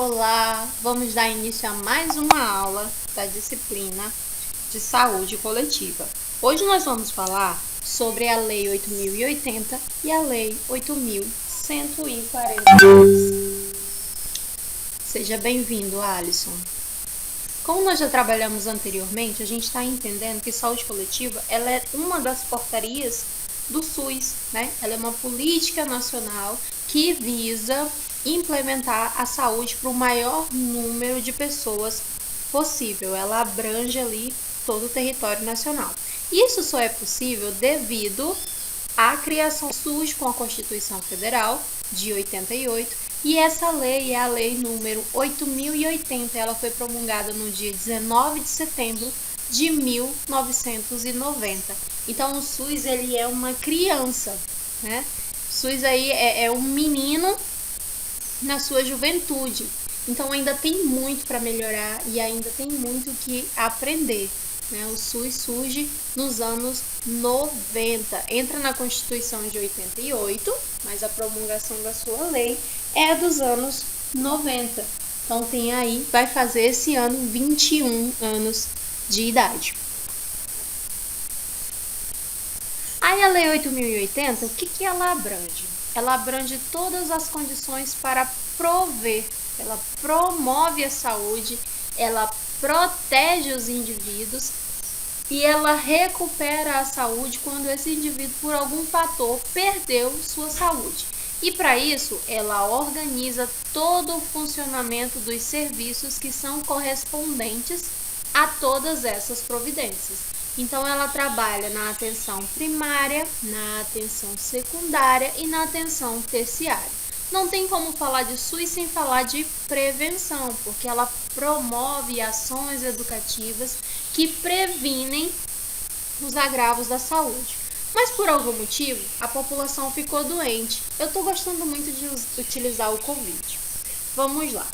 Olá, vamos dar início a mais uma aula da disciplina de saúde coletiva. Hoje nós vamos falar sobre a Lei 8.080 e a Lei 8.142. Seja bem-vindo, Alisson. Como nós já trabalhamos anteriormente, a gente está entendendo que saúde coletiva ela é uma das portarias do SUS, né? Ela é uma política nacional que visa implementar a saúde para o maior número de pessoas possível. Ela abrange ali todo o território nacional. Isso só é possível devido à criação do SUS com a Constituição Federal de 88, e essa lei é a lei número 8.080. Ela foi promulgada no dia 19 de setembro de 1990. Então o SUS ele é uma criança, né? O SUS aí é um menino na sua juventude. Então ainda tem muito para melhorar e ainda tem muito que aprender. Né? O SUS surge nos anos 90, entra na Constituição de 88, mas a promulgação da sua lei é dos anos 90. Então tem aí, vai fazer esse ano 21 anos de idade. Aí a Lei 8.080, o que ela abrange? Ela abrange todas as condições para prover, ela promove a saúde, ela protege os indivíduos e ela recupera a saúde quando esse indivíduo, por algum fator, perdeu sua saúde. E para isso, ela organiza todo o funcionamento dos serviços que são correspondentes a todas essas providências. Então, ela trabalha na atenção primária, na atenção secundária e na atenção terciária. Não tem como falar de SUS sem falar de prevenção, porque ela promove ações educativas que previnem os agravos da saúde. Mas por algum motivo, a população ficou doente. Eu estou gostando muito de utilizar o Covid. Vamos lá.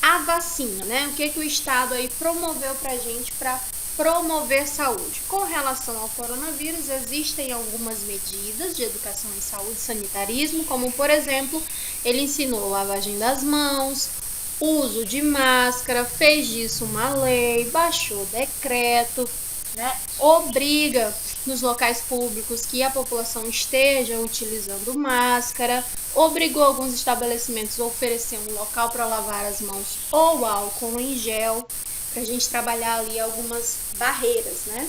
A vacina, né? O que o Estado aí promoveu para a gente para promover saúde? Com relação ao coronavírus, existem algumas medidas de educação em saúde e sanitarismo, como por exemplo, ele ensinou lavagem das mãos, uso de máscara, fez disso uma lei, baixou decreto, né? Obriga nos locais públicos que a população esteja utilizando máscara, obrigou alguns estabelecimentos a oferecer um local para lavar as mãos ou álcool em gel, para a gente trabalhar ali algumas barreiras, né?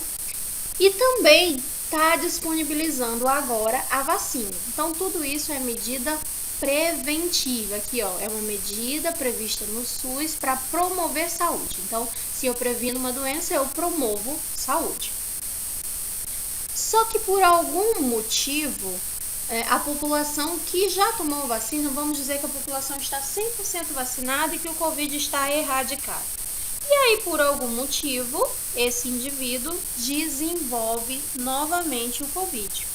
E também está disponibilizando agora a vacina. Então, tudo isso é medida preventiva. Aqui, ó, é uma medida prevista no SUS para promover saúde. Então, se eu previno uma doença, eu promovo saúde. Só que por algum motivo, a população que já tomou vacina, vamos dizer que a população está 100% vacinada e que o Covid está erradicado. E aí, por algum motivo, esse indivíduo desenvolve novamente o Covid.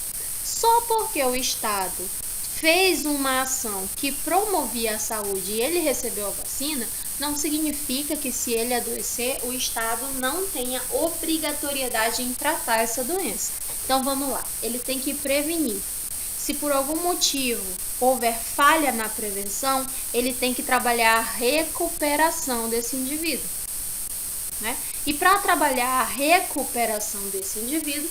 Só porque o Estado fez uma ação que promovia a saúde e ele recebeu a vacina, não significa que se ele adoecer, o Estado não tenha obrigatoriedade em tratar essa doença. Então vamos lá, ele tem que prevenir. Se por algum motivo houver falha na prevenção, ele tem que trabalhar a recuperação desse indivíduo. Né? E para trabalhar a recuperação desse indivíduo,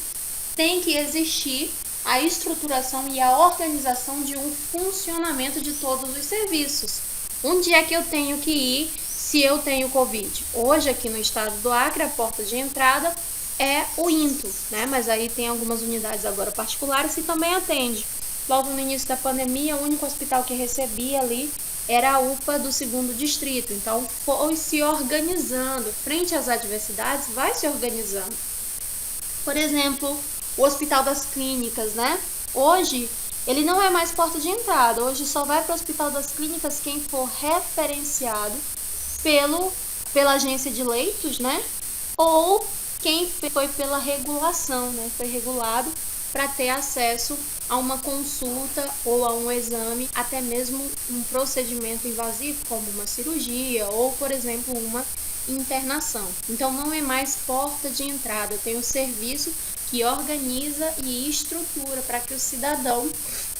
tem que existir a estruturação e a organização de um funcionamento de todos os serviços. Onde é que eu tenho que ir se eu tenho Covid? Hoje, aqui no estado do Acre, a porta de entrada é o INTO, né? Mas aí tem algumas unidades agora particulares que também atende. Logo no início da pandemia, o único hospital que recebia ali era a UPA do 2º distrito. Então, foi se organizando. Frente às adversidades, vai se organizando. Por exemplo, o Hospital das Clínicas, né? Hoje, ele não é mais porta de entrada. Hoje só vai para o Hospital das Clínicas quem for referenciado pela agência de leitos, né? Ou quem foi pela regulação, né? Foi regulado para ter acesso a uma consulta ou a um exame, até mesmo um procedimento invasivo, como uma cirurgia ou, por exemplo, uma internação. Então, não é mais porta de entrada, eu tenho um serviço que organiza e estrutura para que o cidadão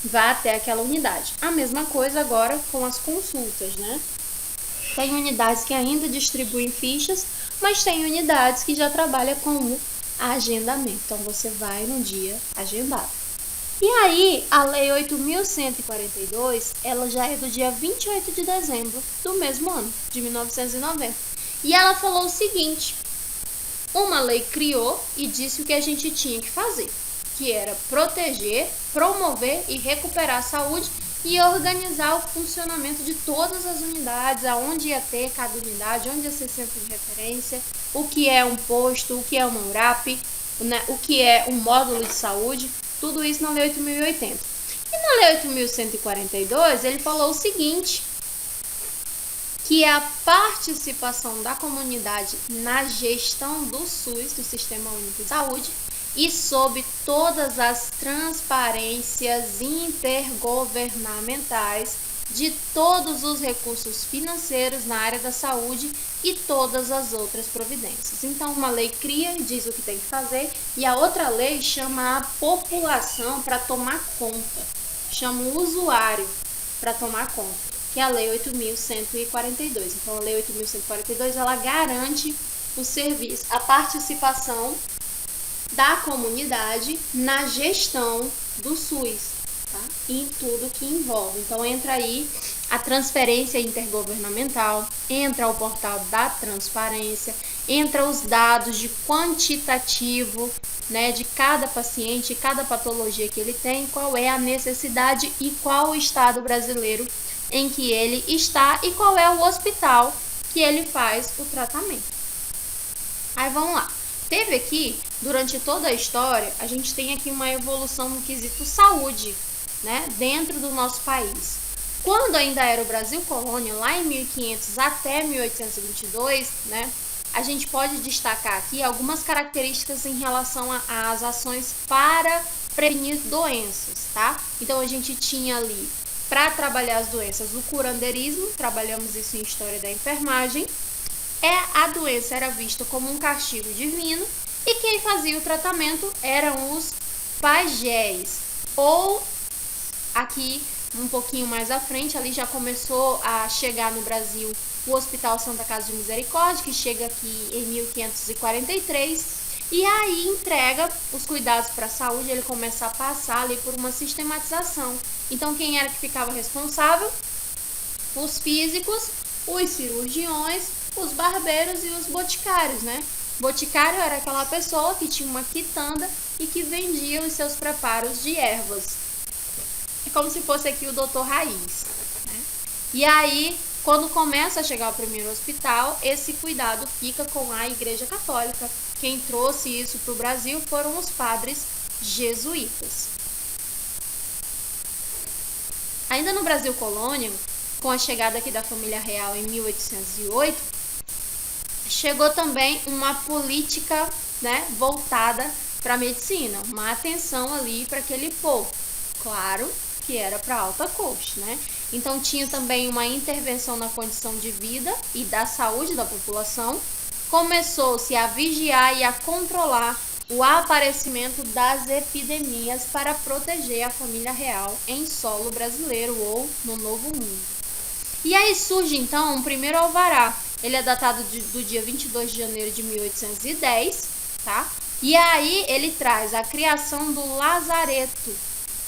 vá até aquela unidade. A mesma coisa agora com as consultas, né? Tem unidades que ainda distribuem fichas, mas tem unidades que já trabalham com o agendamento. Então, você vai no dia agendado. E aí, a Lei 8.142, ela já é do dia 28 de dezembro do mesmo ano, de 1990. E ela falou o seguinte: uma lei criou e disse o que a gente tinha que fazer, que era proteger, promover e recuperar a saúde e organizar o funcionamento de todas as unidades, aonde ia ter cada unidade, onde ia ser centro de referência, o que é um posto, o que é uma URAP, né, o que é um módulo de saúde, tudo isso na Lei 8.080. E na Lei 8.142, ele falou o seguinte, que a participação da comunidade na gestão do SUS, do Sistema Único de Saúde, e sob todas as transparências intergovernamentais de todos os recursos financeiros na área da saúde e todas as outras providências. Então, uma lei cria e diz o que tem que fazer, e a outra lei chama a população para tomar conta, chama o usuário para tomar conta, que é a Lei 8.142. Então, a Lei 8.142, ela garante o serviço, a participação da comunidade na gestão do SUS, tá? Em tudo que envolve. Então, entra aí a transferência intergovernamental, entra o portal da transparência, entra os dados de quantitativo, né, de cada paciente, cada patologia que ele tem, qual é a necessidade e qual o estado brasileiro em que ele está e qual é o hospital que ele faz o tratamento. Aí vamos lá. Teve aqui, durante toda a história, a gente tem aqui uma evolução no quesito saúde, né, dentro do nosso país. Quando ainda era o Brasil colônia, lá em 1500 até 1822, né, a gente pode destacar aqui algumas características em relação às ações para prevenir doenças, tá? Então, a gente tinha ali, para trabalhar as doenças, o curandeirismo, trabalhamos isso em História da Enfermagem. A doença era vista como um castigo divino e quem fazia o tratamento eram os pajés. Ou aqui um pouquinho mais à frente, ali já começou a chegar no Brasil o Hospital Santa Casa de Misericórdia, que chega aqui em 1543, e aí entrega os cuidados para a saúde, ele começa a passar ali por uma sistematização. Então, quem era que ficava responsável? Os físicos, os cirurgiões, os barbeiros e os boticários, né? Boticário era aquela pessoa que tinha uma quitanda e que vendia os seus preparos de ervas. É como se fosse aqui o doutor Raiz, né? E aí, quando começa a chegar o primeiro hospital, esse cuidado fica com a Igreja Católica. Quem trouxe isso para o Brasil foram os padres jesuítas. Ainda no Brasil colônia, com a chegada aqui da família real em 1808, chegou também uma política, né, voltada para a medicina, uma atenção ali para aquele povo. Claro que era para alta corte, né? Então tinha também uma intervenção na condição de vida e da saúde da população. Começou-se a vigiar e a controlar o aparecimento das epidemias para proteger a família real em solo brasileiro ou no Novo Mundo. E aí surge então um primeiro alvará. Ele é datado do dia 22 de janeiro de 1810, tá? E aí ele traz a criação do lazareto,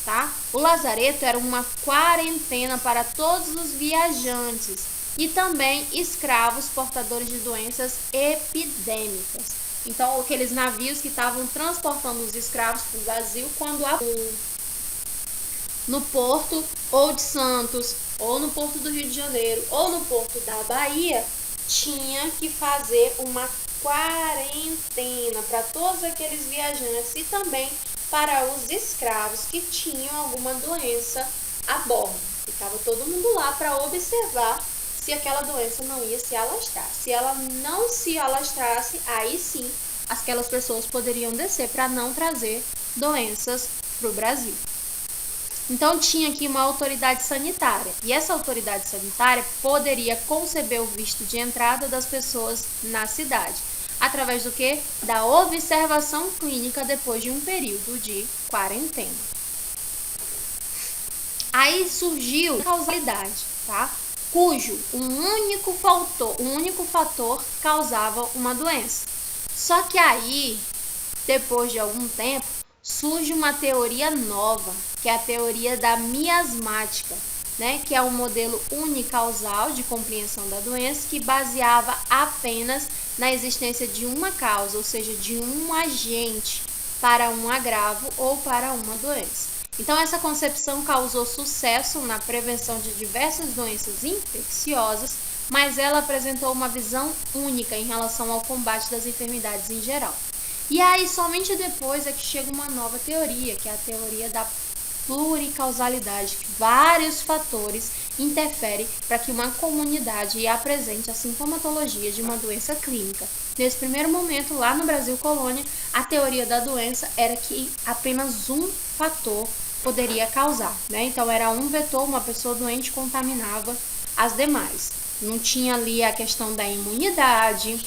tá? O lazareto era uma quarentena para todos os viajantes e também escravos portadores de doenças epidêmicas. Então, aqueles navios que estavam transportando os escravos para o Brasil, quando no porto ou de Santos, ou no porto do Rio de Janeiro, ou no porto da Bahia, tinha que fazer uma quarentena para todos aqueles viajantes e também para os escravos que tinham alguma doença a bordo. Ficava todo mundo lá para observar se aquela doença não ia se alastrar. Se ela não se alastrasse, aí sim, aquelas pessoas poderiam descer para não trazer doenças para o Brasil. Então, tinha aqui uma autoridade sanitária, e essa autoridade sanitária poderia conceber o visto de entrada das pessoas na cidade, através do quê? Da observação clínica depois de um período de quarentena. Aí surgiu a causalidade, tá? cujo um único fator causava uma doença. Só que aí, depois de algum tempo, surge uma teoria nova, que é a teoria da miasmática, né, que é um modelo unicausal de compreensão da doença que baseava apenas na existência de uma causa, ou seja, de um agente para um agravo ou para uma doença. Então, essa concepção causou sucesso na prevenção de diversas doenças infecciosas, mas ela apresentou uma visão única em relação ao combate das enfermidades em geral. E aí, somente depois é que chega uma nova teoria, que é a teoria da pluricausalidade, que vários fatores interferem para que uma comunidade apresente a sintomatologia de uma doença clínica. Nesse primeiro momento, lá no Brasil colônia, a teoria da doença era que apenas um fator poderia causar, né? Então era um vetor, uma pessoa doente contaminava as demais. Não tinha ali a questão da imunidade,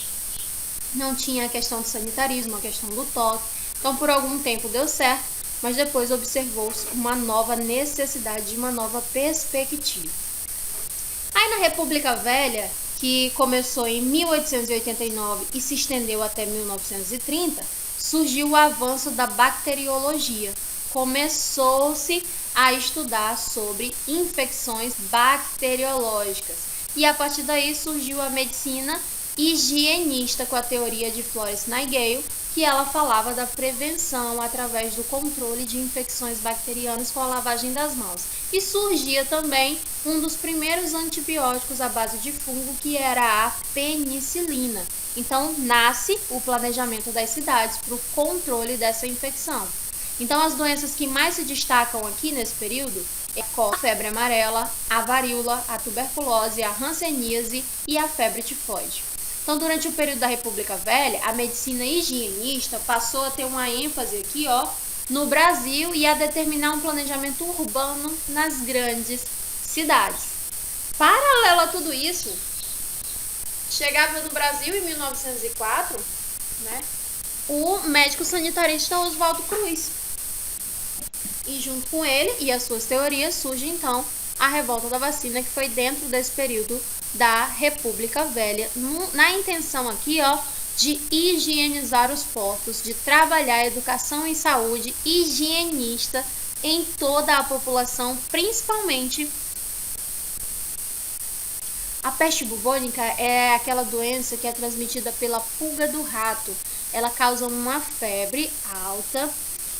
não tinha a questão do sanitarismo, a questão do toque. Então por algum tempo deu certo, mas depois observou-se uma nova necessidade de uma nova perspectiva. Aí na República Velha, que começou em 1889 e se estendeu até 1930, surgiu o avanço da bacteriologia. Começou-se a estudar sobre infecções bacteriológicas. E a partir daí surgiu a medicina higienista com a teoria de Florence Nightingale, que ela falava da prevenção através do controle de infecções bacterianas com a lavagem das mãos. E surgia também um dos primeiros antibióticos à base de fungo, que era a penicilina. Então, nasce o planejamento das cidades para o controle dessa infecção. Então, as doenças que mais se destacam aqui nesse período é a febre amarela, a varíola, a tuberculose, a hanseníase e a febre tifoide. Então, durante o período da República Velha, a medicina higienista passou a ter uma ênfase aqui, no Brasil e a determinar um planejamento urbano nas grandes cidades. Paralelo a tudo isso, chegava no Brasil em 1904, né, o médico sanitarista Oswaldo Cruz. E junto com ele e as suas teorias surge então a revolta da vacina, que foi dentro desse período da República Velha, na intenção aqui, de higienizar os portos, de trabalhar a educação em saúde higienista em toda a população, principalmente. A peste bubônica é aquela doença que é transmitida pela pulga do rato. Ela causa uma febre alta,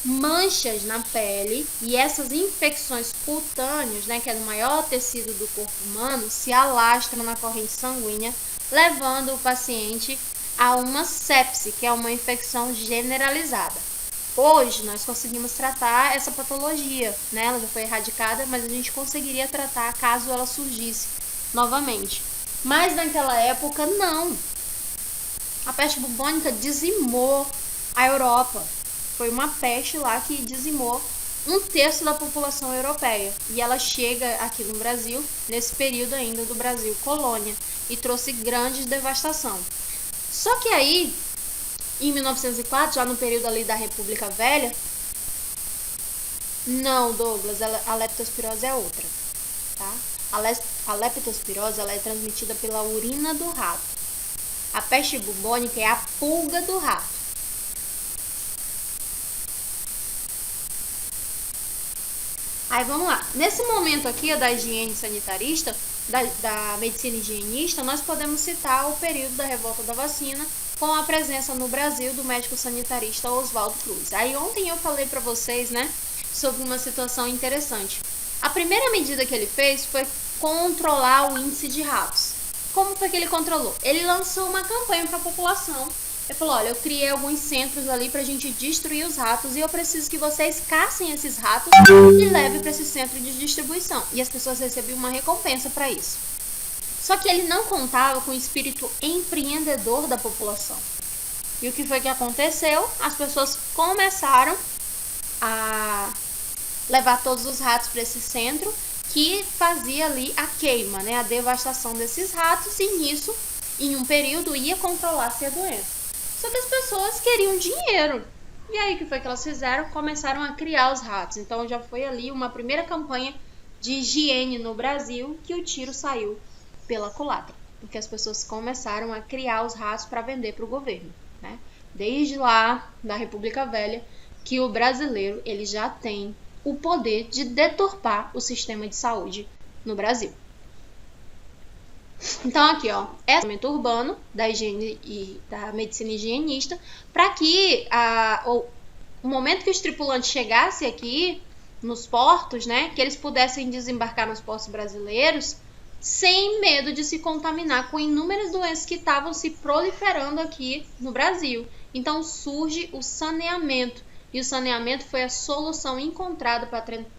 manchas na pele, e essas infecções cutâneas, né, que é o maior tecido do corpo humano, se alastram na corrente sanguínea, levando o paciente a uma sepse, que é uma infecção generalizada. Hoje nós conseguimos tratar essa patologia, né? Ela já foi erradicada, mas a gente conseguiria tratar caso ela surgisse novamente. Mas naquela época não. A peste bubônica dizimou a Europa. Foi uma peste lá que dizimou um terço da população europeia. E ela chega aqui no Brasil, nesse período ainda do Brasil colônia, e trouxe grande devastação. Só que aí, em 1904, já no período ali da República Velha, não, Douglas, a leptospirose é outra, tá? A leptospirose ela é transmitida pela urina do rato. A peste bubônica é a pulga do rato. Aí vamos lá. Nesse momento aqui da higiene sanitarista, da medicina higienista, nós podemos citar o período da revolta da vacina, com a presença no Brasil do médico sanitarista Oswaldo Cruz. Aí ontem eu falei para vocês, né, sobre uma situação interessante. A primeira medida que ele fez foi controlar o índice de ratos. Como foi que ele controlou? Ele lançou uma campanha para a população. Ele falou, olha, eu criei alguns centros ali pra gente destruir os ratos e eu preciso que vocês caçem esses ratos e levem para esse centro de distribuição. E as pessoas recebiam uma recompensa para isso. Só que ele não contava com o espírito empreendedor da população. E o que foi que aconteceu? As pessoas começaram a levar todos os ratos para esse centro, que fazia ali a queima, né, a devastação desses ratos, e nisso, em um período, ia controlar-se a doença. Só que as pessoas queriam dinheiro. E aí, o que foi que elas fizeram? Começaram a criar os ratos. Então, já foi ali uma primeira campanha de higiene no Brasil que o tiro saiu pela culatra, porque as pessoas começaram a criar os ratos para vender para o governo, né? Desde lá, da República Velha, que o brasileiro ele já tem o poder de deturpar o sistema de saúde no Brasil. Então aqui, ó, é o momento urbano da higiene e da medicina higienista, para que o momento que os tripulantes chegassem aqui nos portos, né, que eles pudessem desembarcar nos portos brasileiros sem medo de se contaminar com inúmeras doenças que estavam se proliferando aqui no Brasil. Então surge o saneamento, e o saneamento foi a solução encontrada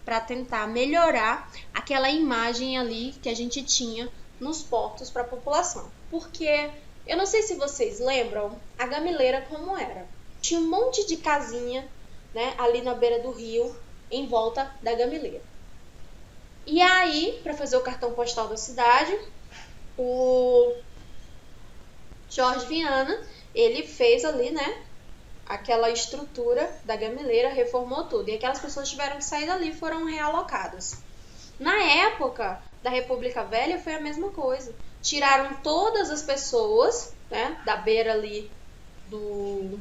para tentar melhorar aquela imagem ali que a gente tinha nos portos para a população. Porque, eu não sei se vocês lembram, a Gamileira como era. Tinha um monte de casinha, né, ali na beira do rio, em volta da Gamileira. E aí, para fazer o cartão postal da cidade, o Jorge Viana, ele fez ali, né, aquela estrutura da Gamileira, reformou tudo. E aquelas pessoas tiveram que sair dali e foram realocadas. Na época da República Velha foi a mesma coisa. Tiraram todas as pessoas, né, da beira ali do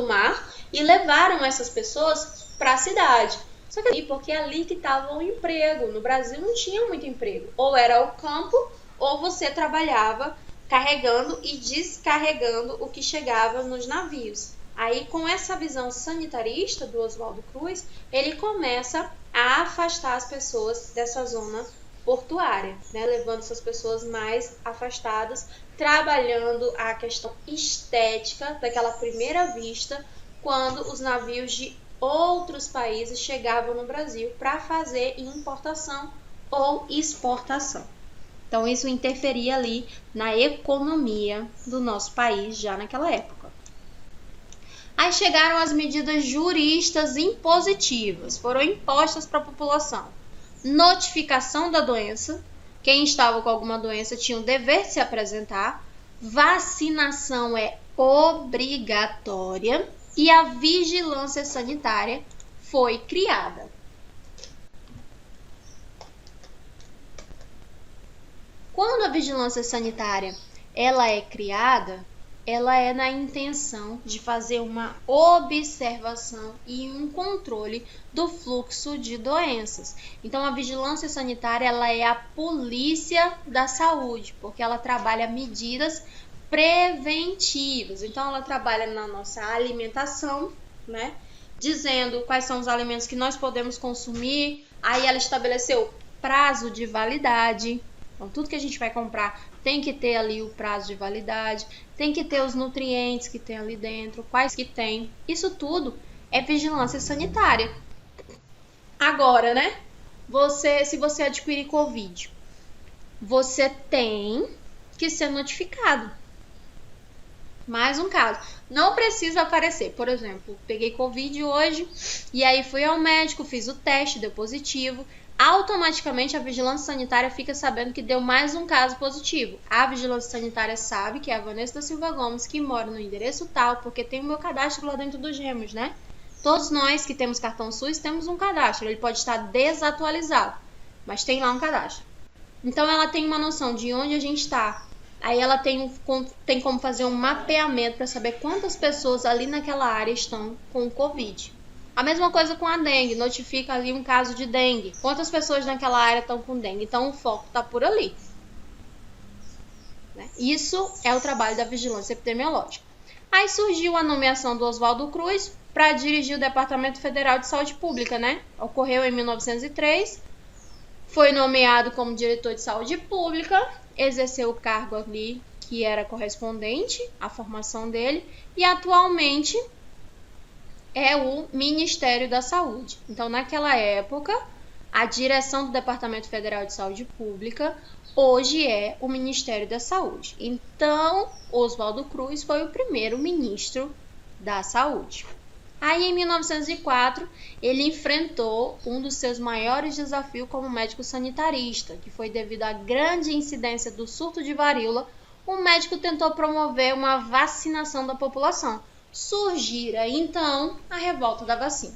mar e levaram essas pessoas para a cidade. Só que porque é ali que estava o emprego. No Brasil não tinha muito emprego. Ou era o campo, ou você trabalhava carregando e descarregando o que chegava nos navios. Aí, com essa visão sanitarista do Oswaldo Cruz, ele começa a afastar as pessoas dessa zona portuária, né? Levando essas pessoas mais afastadas, trabalhando a questão estética daquela primeira vista, quando os navios de outros países chegavam no Brasil para fazer importação ou exportação. Então, isso interferia ali na economia do nosso país já naquela época. Aí chegaram as medidas juristas impositivas, foram impostas para a população. Notificação da doença, quem estava com alguma doença tinha o dever de se apresentar, vacinação é obrigatória e a vigilância sanitária foi criada. Quando a vigilância sanitária ela é criada, ela é na intenção de fazer uma observação e um controle do fluxo de doenças. Então, a vigilância sanitária ela é a polícia da saúde, porque ela trabalha medidas preventivas. Então, ela trabalha na nossa alimentação, né? Dizendo quais são os alimentos que nós podemos consumir. Aí, ela estabeleceu prazo de validade. Então, tudo que a gente vai comprar tem que ter ali o prazo de validade, tem que ter os nutrientes que tem ali dentro, quais que tem. Isso tudo é vigilância sanitária. Agora, né? Se você adquirir Covid, você tem que ser notificado. Mais um caso. Não precisa aparecer. Por exemplo, peguei Covid hoje e aí fui ao médico, fiz o teste, deu positivo. Automaticamente a vigilância sanitária fica sabendo que deu mais um caso positivo. A vigilância sanitária sabe que é a Vanessa da Silva Gomes, que mora no endereço tal, porque tem o meu cadastro lá dentro dos Gêmeos, né? Todos nós que temos cartão SUS temos um cadastro. Ele pode estar desatualizado, mas tem lá um cadastro. Então ela tem uma noção de onde a gente está. Aí ela tem como fazer um mapeamento para saber quantas pessoas ali naquela área estão com o Covid. A mesma coisa com a dengue, notifica ali um caso de dengue. Quantas pessoas naquela área estão com dengue? Então o foco está por ali. Né? Isso é o trabalho da vigilância epidemiológica. Aí surgiu a nomeação do Oswaldo Cruz para dirigir o Departamento Federal de Saúde Pública, né? Ocorreu em 1903, foi nomeado como diretor de saúde pública, exerceu o cargo ali que era correspondente à formação dele e atualmente é o Ministério da Saúde. Então, naquela época, a direção do Departamento Federal de Saúde Pública hoje é o Ministério da Saúde. Então, Oswaldo Cruz foi o primeiro ministro da Saúde. Aí, em 1904, ele enfrentou um dos seus maiores desafios como médico sanitarista, que foi devido à grande incidência do surto de varíola. O médico tentou promover uma vacinação da população. Surgira, então, a revolta da vacina.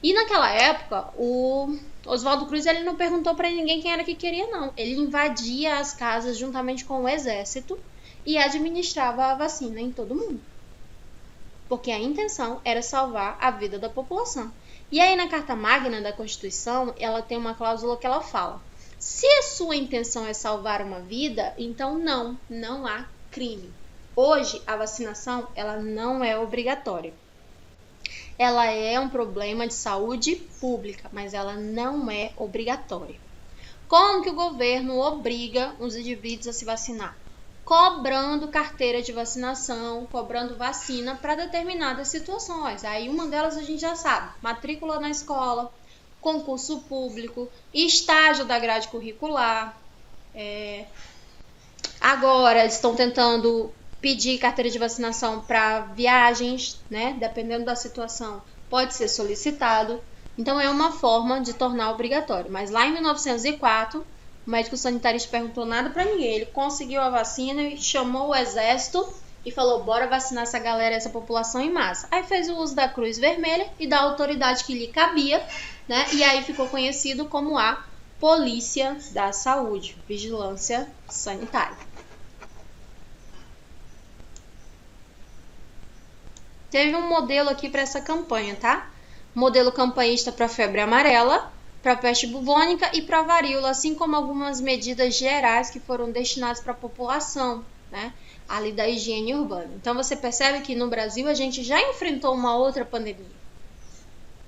E naquela época, o Oswaldo Cruz, ele não perguntou para ninguém quem era que queria, não. Ele invadia as casas juntamente com o exército e administrava a vacina em todo mundo. Porque a intenção era salvar a vida da população. E aí na Carta Magna da Constituição, ela tem uma cláusula que ela fala: se a sua intenção é salvar uma vida, então não há crime. Hoje, a vacinação, ela não é obrigatória. Ela é um problema de saúde pública, mas ela não é obrigatória. Como que o governo obriga os indivíduos a se vacinar? Cobrando carteira de vacinação, cobrando vacina para determinadas situações. Aí uma delas a gente já sabe: matrícula na escola, concurso público, estágio da grade curricular. Agora estão tentando pedir carteira de vacinação para viagens, né? Dependendo da situação, pode ser solicitado. Então, é uma forma de tornar obrigatório. Mas lá em 1904, o médico sanitarista perguntou nada para ninguém. Ele conseguiu a vacina e chamou o exército e falou: bora vacinar essa galera, essa população em massa. Aí fez o uso da cruz vermelha e da autoridade que lhe cabia, né? E aí ficou conhecido como a Polícia da Saúde, Vigilância Sanitária. Teve um modelo aqui para essa campanha, tá? Modelo campanhista para febre amarela, para peste bubônica e para varíola, assim como algumas medidas gerais que foram destinadas para a população, né? Ali da higiene urbana. Então você percebe que no Brasil a gente já enfrentou uma outra pandemia,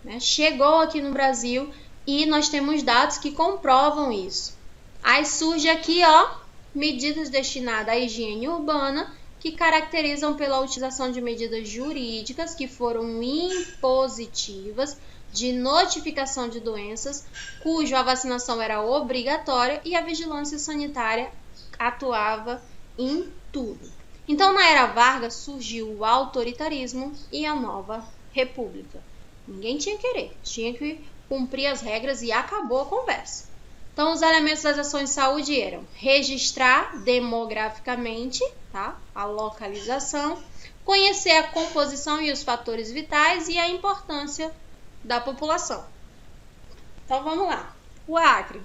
né? Chegou aqui no Brasil e nós temos dados que comprovam isso. Aí surge aqui, ó, medidas destinadas à higiene urbana, que caracterizam pela utilização de medidas jurídicas que foram impositivas de notificação de doenças, cuja vacinação era obrigatória e a vigilância sanitária atuava em tudo. Então, na era Vargas, surgiu o autoritarismo e a nova república. Ninguém tinha que querer, tinha que cumprir as regras e acabou a conversa. Então, os elementos das ações de saúde eram registrar demograficamente, tá? A localização, conhecer a composição e os fatores vitais e a importância da população. Então, vamos lá. O Acre.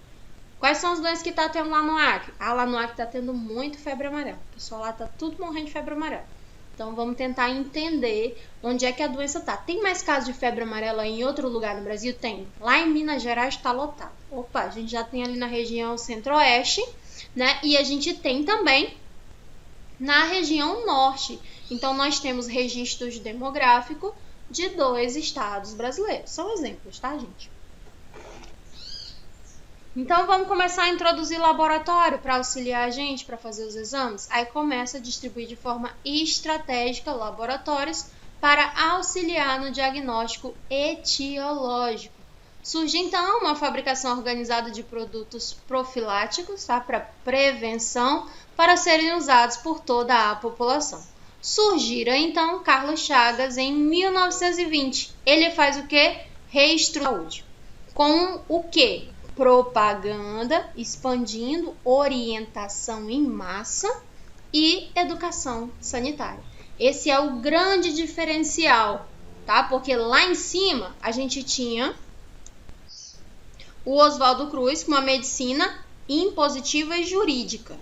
Quais são as doenças que está tendo lá no Acre? Lá no Acre está tendo muito febre amarela. O pessoal lá está tudo morrendo de febre amarela. Então, vamos tentar entender onde é que a doença está. Tem mais casos de febre amarela em outro lugar no Brasil? Tem. Lá em Minas Gerais está lotado. Opa, a gente já tem ali na região centro-oeste, né? E a gente tem também na região norte. Então, nós temos registros demográficos de 2 estados brasileiros. São exemplos, tá, gente? Então, vamos começar a introduzir laboratório para auxiliar a gente para fazer os exames. Aí começa a distribuir de forma estratégica laboratórios para auxiliar no diagnóstico etiológico. Surge, então, uma fabricação organizada de produtos profiláticos, tá? Para prevenção, para serem usados por toda a população. Surgira, então, Carlos Chagas em 1920. Ele faz o quê? Reestrutura a saúde. Com o quê? Propaganda, expandindo orientação em massa e educação sanitária. Esse é o grande diferencial, tá? Porque lá em cima a gente tinha o Oswaldo Cruz com uma medicina impositiva e jurídica.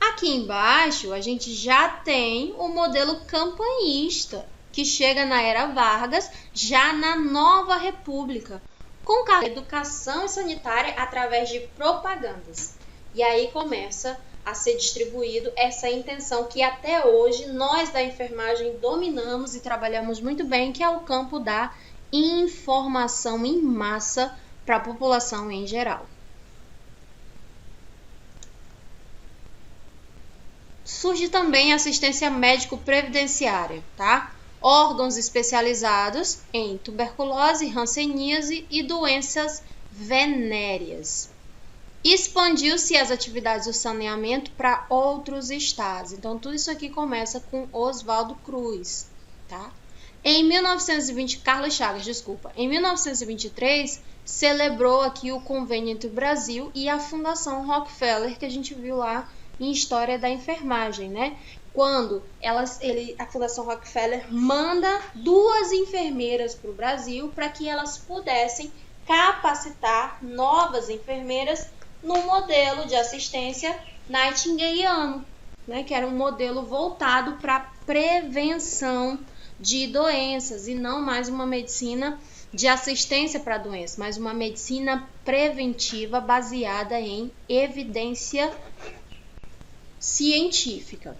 Aqui embaixo a gente já tem o modelo campanhista, que chega na era Vargas, já na nova república, com a educação sanitária através de propagandas. E aí começa a ser distribuído essa intenção que até hoje nós da enfermagem dominamos e trabalhamos muito bem, que é o campo da informação em massa para a população em geral. Surge também a assistência médico-previdenciária, tá? Órgãos especializados em tuberculose, hanseníase e doenças venéreas. Expandiu-se as atividades do saneamento para outros estados. Então, tudo isso aqui começa com Oswaldo Cruz, tá? Em 1920, Carlos Chagas, desculpa. Em 1923, celebrou aqui o convênio entre o Brasil e a Fundação Rockefeller, que a gente viu lá em História da Enfermagem, né? Quando a Fundação Rockefeller manda 2 enfermeiras para o Brasil para que elas pudessem capacitar novas enfermeiras no modelo de assistência nightingaliano, né, que era um modelo voltado para prevenção de doenças e não mais uma medicina de assistência para doenças, mas uma medicina preventiva baseada em evidência científica.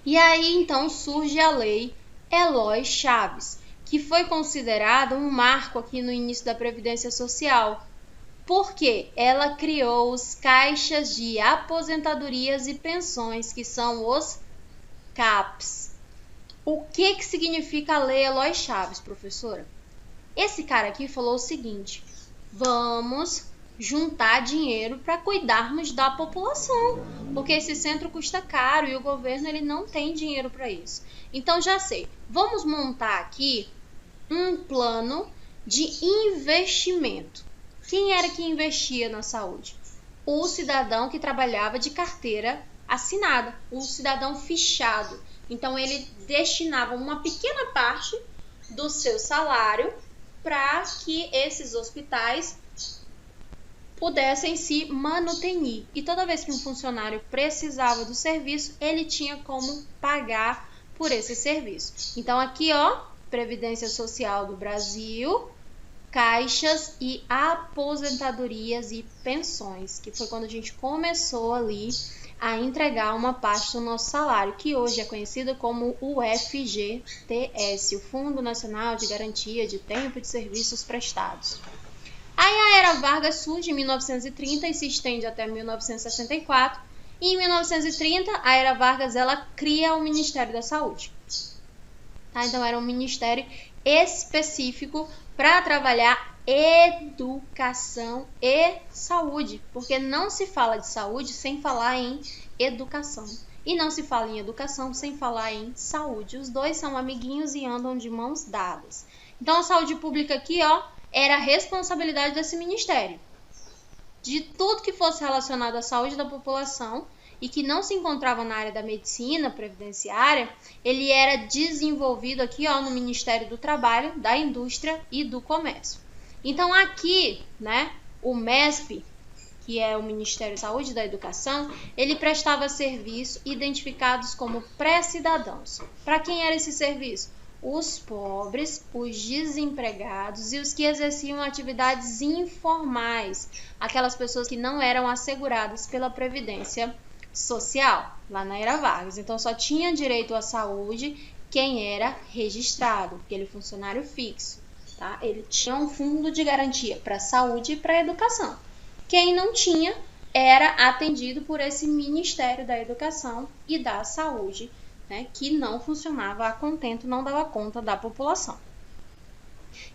E aí então surge a Lei Eloy Chaves, que foi considerada um marco aqui no início da Previdência Social, porque ela criou os caixas de aposentadorias e pensões, que são os CAPs. O que significa a Lei Eloy Chaves, professora? Esse cara aqui falou o seguinte: vamos juntar dinheiro para cuidarmos da população, porque esse centro custa caro e o governo ele não tem dinheiro para isso. Então já sei, vamos montar aqui um plano de investimento. Quem era que investia na saúde? O cidadão que trabalhava de carteira assinada, o cidadão fichado. Então ele destinava uma pequena parte do seu salário para que esses hospitais pudessem se manutenir. E toda vez que um funcionário precisava do serviço, ele tinha como pagar por esse serviço. Então aqui, ó, Previdência Social do Brasil, caixas e aposentadorias e pensões, que foi quando a gente começou ali a entregar uma parte do nosso salário, que hoje é conhecido como o FGTS, o Fundo Nacional de Garantia de Tempo de Serviços Prestados. Aí a Era Vargas surge em 1930 e se estende até 1964. E em 1930, a Era Vargas ela cria o Ministério da Saúde. Tá? Então era um ministério específico para trabalhar educação e saúde, porque não se fala de saúde sem falar em educação. E não se fala em educação sem falar em saúde. Os dois são amiguinhos e andam de mãos dadas. Então a saúde pública aqui, ó, era a responsabilidade desse ministério. De tudo que fosse relacionado à saúde da população e que não se encontrava na área da medicina previdenciária, ele era desenvolvido aqui, ó, no Ministério do Trabalho, da Indústria e do Comércio. Então aqui, né, o MESP, que é o Ministério da Saúde e da Educação, ele prestava serviço identificados como pré-cidadãos. Para quem era esse serviço? Os pobres, os desempregados e os que exerciam atividades informais, aquelas pessoas que não eram asseguradas pela Previdência Social, lá na Era Vargas. Então, só tinha direito à saúde quem era registrado, aquele funcionário fixo. Tá? Ele tinha um fundo de garantia para a saúde e para a educação. Quem não tinha era atendido por esse Ministério da Educação e da Saúde, né, que não funcionava a contento, não dava conta da população.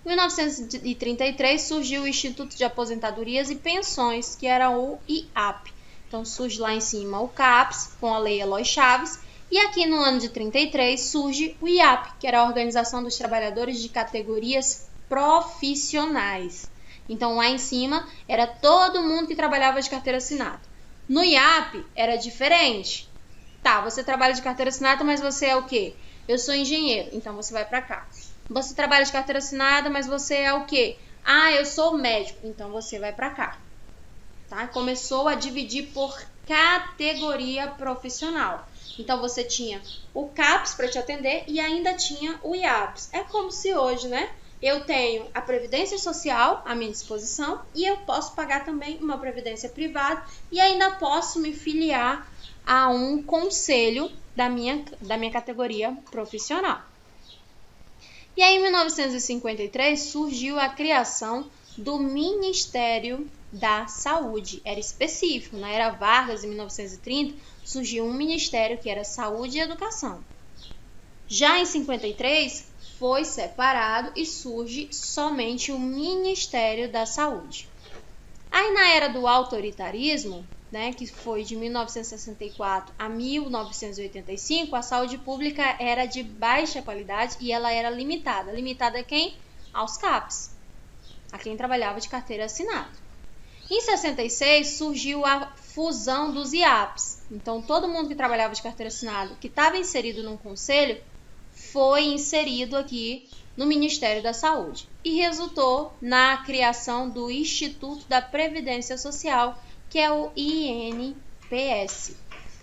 Em 1933 surgiu o Instituto de Aposentadorias e Pensões, que era o IAP. Então surge lá em cima o CAPS, com a Lei Eloy Chaves, e aqui no ano de 33 surge o IAP, que era a Organização dos Trabalhadores de Categorias Profissionais. Então lá em cima era todo mundo que trabalhava de carteira assinada. No IAP era diferente. Tá, você trabalha de carteira assinada, mas você é o quê? Eu sou engenheiro, então você vai para cá. Você trabalha de carteira assinada, mas você é o quê? Ah, eu sou médico, então você vai para cá. Tá? Começou a dividir por categoria profissional. Então você tinha o CAPS para te atender e ainda tinha o IAPS. É como se hoje, né? Eu tenho a Previdência Social à minha disposição e eu posso pagar também uma previdência privada e ainda posso me filiar a um conselho da minha categoria profissional. E aí, em 1953, surgiu a criação do Ministério da Saúde. Era específico. Na Era Vargas, em 1930, surgiu um ministério que era Saúde e Educação. Já em 53, foi separado e surge somente o Ministério da Saúde. Aí, na Era do Autoritarismo, né, que foi de 1964 a 1985, a saúde pública era de baixa qualidade e ela era limitada. Limitada a quem? Aos CAPs, a quem trabalhava de carteira assinada. Em 66 surgiu a fusão dos IAPs. Então, todo mundo que trabalhava de carteira assinada, que estava inserido num conselho, foi inserido aqui no Ministério da Saúde e resultou na criação do Instituto da Previdência Social, que é o INPS.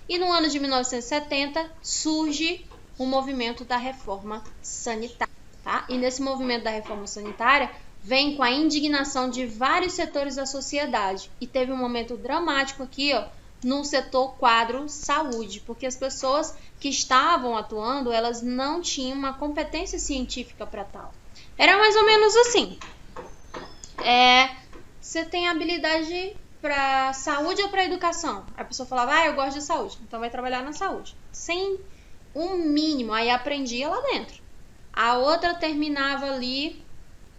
E no ano de 1970 surge o movimento da reforma sanitária. Tá? E nesse movimento da reforma sanitária vem com a indignação de vários setores da sociedade. E teve um momento dramático aqui, no setor quadro saúde, porque as pessoas que estavam atuando, elas não tinham uma competência científica para tal. Era mais ou menos assim. Você tem habilidade para saúde ou para educação? A pessoa falava, eu gosto de saúde, então vai trabalhar na saúde. Sem um mínimo, aí aprendia lá dentro. A outra terminava ali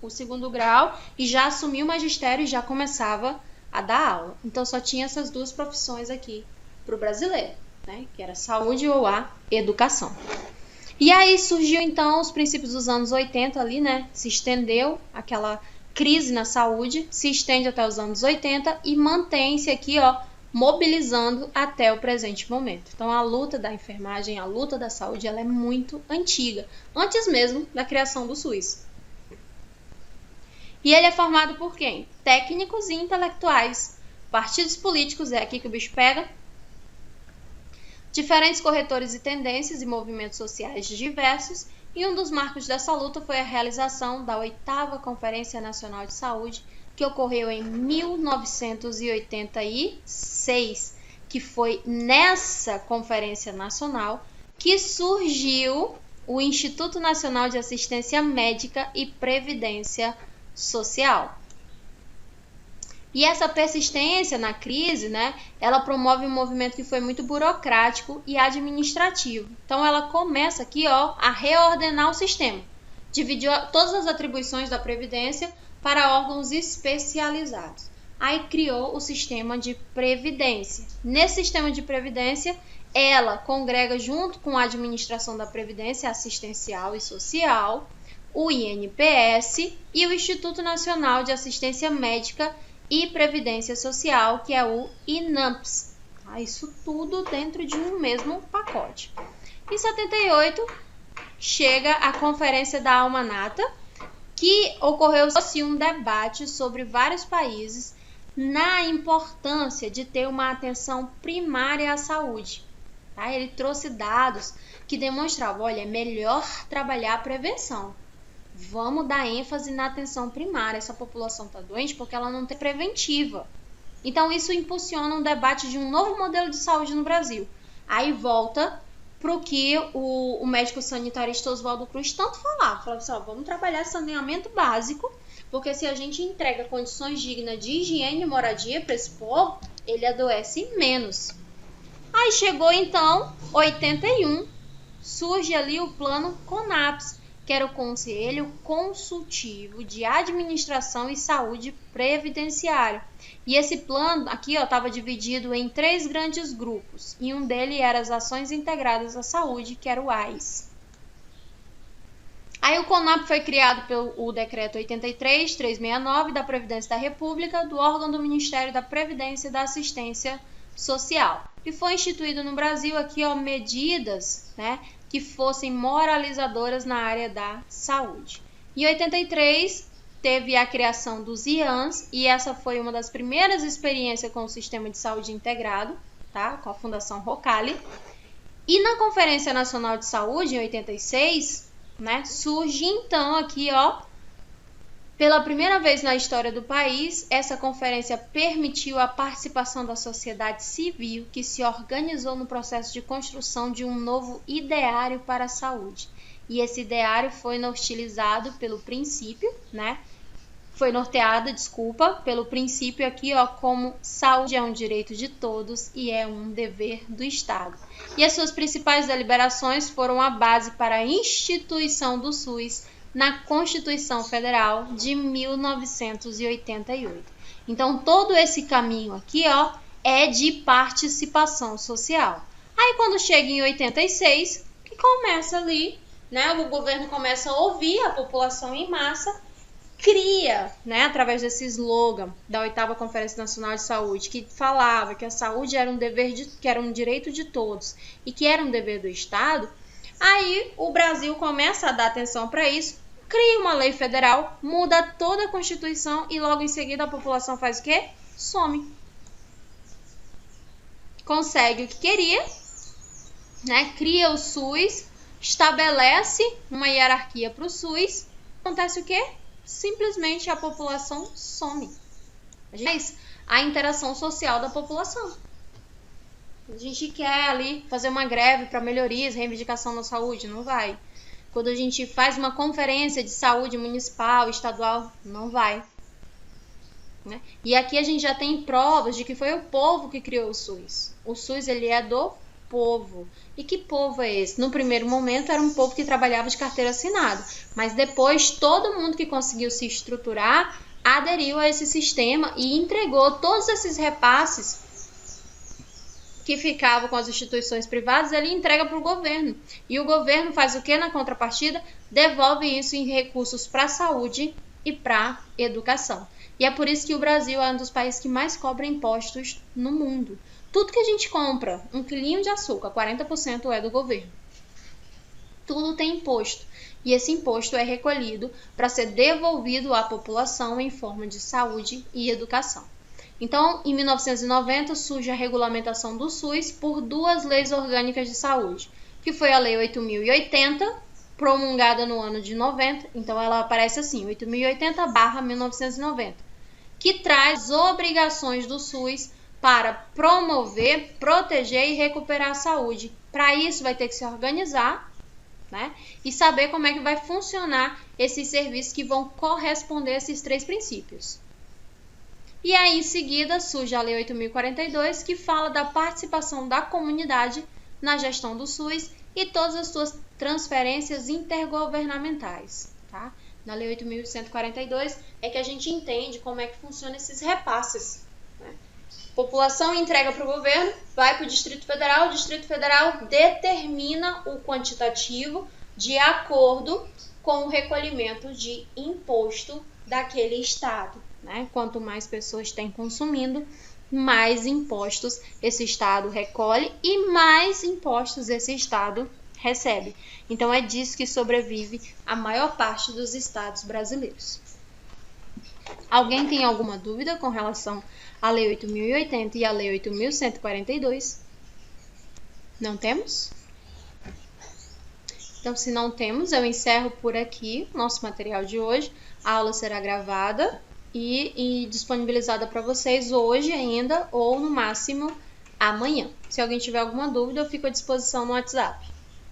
o 2º grau e já assumia o magistério e já começava a dar aula. Então só tinha essas duas profissões aqui para o brasileiro, né? Que era saúde ou a educação. E aí surgiu então os princípios dos anos 80 ali, né? Se estendeu aquela crise na saúde, se estende até os anos 80 e mantém-se aqui, mobilizando até o presente momento. Então a luta da enfermagem, a luta da saúde, ela é muito antiga, antes mesmo da criação do SUS. E ele é formado por quem? Técnicos e intelectuais, partidos políticos, é aqui que o bicho pega, diferentes corretores e tendências e movimentos sociais diversos, e um dos marcos dessa luta foi a realização da 8ª Conferência Nacional de Saúde, que ocorreu em 1986, que foi nessa Conferência Nacional que surgiu o Instituto Nacional de Assistência Médica e Previdência Social. E essa persistência na crise, né, ela promove um movimento que foi muito burocrático e administrativo. Então ela começa aqui, a reordenar o sistema. Dividiu todas as atribuições da Previdência para órgãos especializados. Aí criou o sistema de Previdência. Nesse sistema de Previdência, ela congrega junto com a administração da Previdência Assistencial e Social, o INPS e o Instituto Nacional de Assistência Médica e Previdência Social, que é o INAMPS. Isso tudo dentro de um mesmo pacote. Em 78, chega a Conferência da Alma Nata, que ocorreu um debate sobre vários países na importância de ter uma atenção primária à saúde. Tá? Ele trouxe dados que demonstravam, é melhor trabalhar a prevenção. Vamos dar ênfase na atenção primária. Essa população está doente porque ela não tem preventiva. Então, isso impulsiona um debate de um novo modelo de saúde no Brasil. Aí volta para o que o médico sanitarista Oswaldo Cruz tanto falava. Falava assim, vamos trabalhar saneamento básico, porque se a gente entrega condições dignas de higiene e moradia para esse povo, ele adoece menos. Aí chegou então 81, surge ali o plano CONAPS, que era o Conselho Consultivo de Administração e Saúde Previdenciária. E esse plano aqui estava dividido em 3 grandes grupos, e um deles era as Ações Integradas à Saúde, que era o AIS. Aí o CONAP foi criado pelo Decreto 83.369 da Previdência da República, do órgão do Ministério da Previdência e da Assistência Social. E foi instituído no Brasil aqui medidas, né, que fossem moralizadoras na área da saúde. Em 83, teve a criação dos IANs, e essa foi uma das primeiras experiências com o Sistema de Saúde Integrado, tá? Com a Fundação Rocali. E na Conferência Nacional de Saúde, em 86, né, surge então aqui, pela primeira vez na história do país, essa conferência permitiu a participação da sociedade civil, que se organizou no processo de construção de um novo ideário para a saúde. E esse ideário foi norteado pelo princípio, né? Pelo princípio aqui, como saúde é um direito de todos e é um dever do Estado. E as suas principais deliberações foram a base para a instituição do SUS na Constituição Federal de 1988. Então, todo esse caminho aqui, é de participação social. Aí, quando chega em 86, que começa ali, né, o governo começa a ouvir a população em massa, cria, né, através desse slogan da 8ª Conferência Nacional de Saúde, que falava que a saúde era um dever que era um direito de todos e que era um dever do Estado, Aí o Brasil começa a dar atenção para isso, cria uma lei federal, muda toda a Constituição e logo em seguida a população faz o quê? Some. Consegue o que queria, né? Cria o SUS, estabelece uma hierarquia para o SUS. Acontece o quê? Simplesmente a população some. Mas a interação social da população. A gente quer ali fazer uma greve para melhorias, reivindicação na saúde, não vai. Quando a gente faz uma conferência de saúde municipal, estadual, não vai. Né? E aqui a gente já tem provas de que foi o povo que criou o SUS. O SUS, ele é do povo. E que povo é esse? No primeiro momento era um povo que trabalhava de carteira assinada, mas depois todo mundo que conseguiu se estruturar aderiu a esse sistema e entregou todos esses repasses que ficavam com as instituições privadas, ele entrega para o governo. E o governo faz o que na contrapartida? Devolve isso em recursos para a saúde e para a educação. E é por isso que o Brasil é um dos países que mais cobra impostos no mundo. Tudo que a gente compra, um quilinho de açúcar, 40% é do governo. Tudo tem imposto. E esse imposto é recolhido para ser devolvido à população em forma de saúde e educação. Então, em 1990, surge a regulamentação do SUS por duas leis orgânicas de saúde, que foi a Lei 8.080, promulgada no ano de 90, então ela aparece assim, 8.080/1990, que traz obrigações do SUS para promover, proteger e recuperar a saúde. Para isso, vai ter que se organizar, né? E saber como é que vai funcionar esses serviços que vão corresponder a esses três princípios. E aí, em seguida, surge a Lei 8.042, que fala da participação da comunidade na gestão do SUS e todas as suas transferências intergovernamentais. Tá? Na Lei 8.142 é que a gente entende como é que funcionam esses repasses. Né? População entrega para o governo, vai para o Distrito Federal determina o quantitativo de acordo com o recolhimento de imposto daquele estado. Né? Quanto mais pessoas têm consumindo, mais impostos esse estado recolhe e mais impostos esse estado recebe. Então é disso que sobrevive a maior parte dos estados brasileiros. Alguém tem alguma dúvida com relação à Lei 8.080 e à Lei 8.142? Não temos? Então, se não temos, eu encerro por aqui o nosso material de hoje. A aula será gravada e disponibilizada para vocês hoje ainda ou no máximo amanhã. Se alguém tiver alguma dúvida, eu fico à disposição no WhatsApp.